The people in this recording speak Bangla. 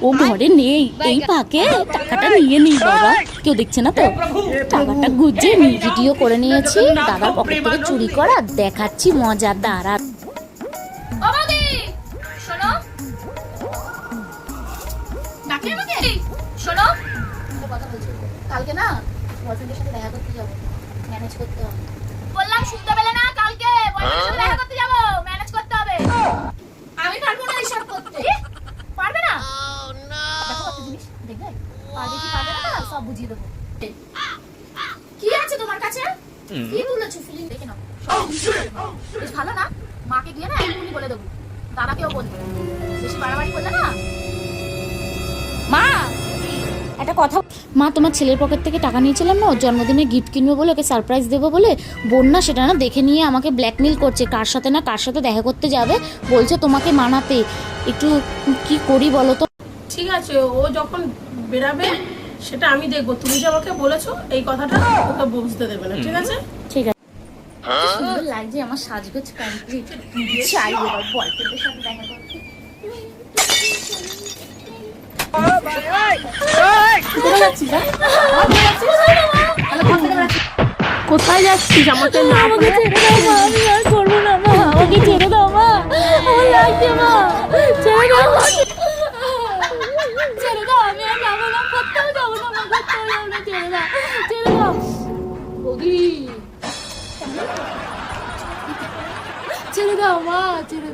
ও ঘরে নেই, এই ফাঁকে টাকাটা নিয়ে নিই বাবা, কেউ দেখছে না তো। টাকাটা গুজে ভিডিও করে নিয়েছি, দাদার পকেট থেকে চুরি করা, দেখাচ্ছি মজা, দাঁড়া। শোনো, কথা বলছি, কালকে না বয়ফ্রেন্ডের সাথে দেখা করতে যাবো, ম্যানেজ করতে হবে। বললাম শুনতে পেলে না? কালকে বয়ফ্রেন্ডের সাথে দেখা করতে যাবো, ম্যানেজ করতে হবে। আমি পারবো না এইসব করতে। পারবে না? দেখো কত জিনিস দেখবে, পারবে কি পারবে না সব বুঝিয়ে দেবো। কি আছে তোমার কাছে? কি তুলেছো ফিলিং দেখে নাও। বেশ ভালো না? মাকে গিয়ে না এখনই বলে দেবো, দাদাকেও বলবে। বেশি বাড়াবাড়ি করলে না। মা একটা কথা, মা তোমার ছেলের পকেট থেকে টাকা নিয়েছিলাম না, ওর জন্মদিনে গিফট কিনবো বলে, ওকে সারপ্রাইজ দেবো বলে, বোন না সেটা না দেখে নিয়ে আমাকে ব্ল্যাকমেল করছে, কার সাথে না কার সাথে দেখা করতে যাবে বলছে, তোমাকে মানাতে। একটু কি করি বলো তো? ঠিক আছে, ও যখন বেরাবে সেটা আমি দেখবো। তুমি যে আমাকে বলেছো এই কথাটা ওকে বুঝতে দেবে না, ঠিক আছে? ঠিক আছে। সুন্দর লাগছে আমার সাজগোজ কমপ্লিট, চাই এবার বয়ফ্রেন্ডের সাথে দেখা করতে। কোথায় যাচ্ছিস? আমাকে না আমাকে ছেড়ে দাও মা, আমি আর করবো না মা, আমাকে ছেড়ে দাও মা, আমার লাগছে মা, ছেড়ে দাও, ছেড়ে দাও, আমি আর যাবো না, কোথাও যাবো না মা, কোথাও যাবো না, ছেড়ে দাও, ছেড়ে দাও বৌদি, ছেড়ে দাও মা, ছেড়ে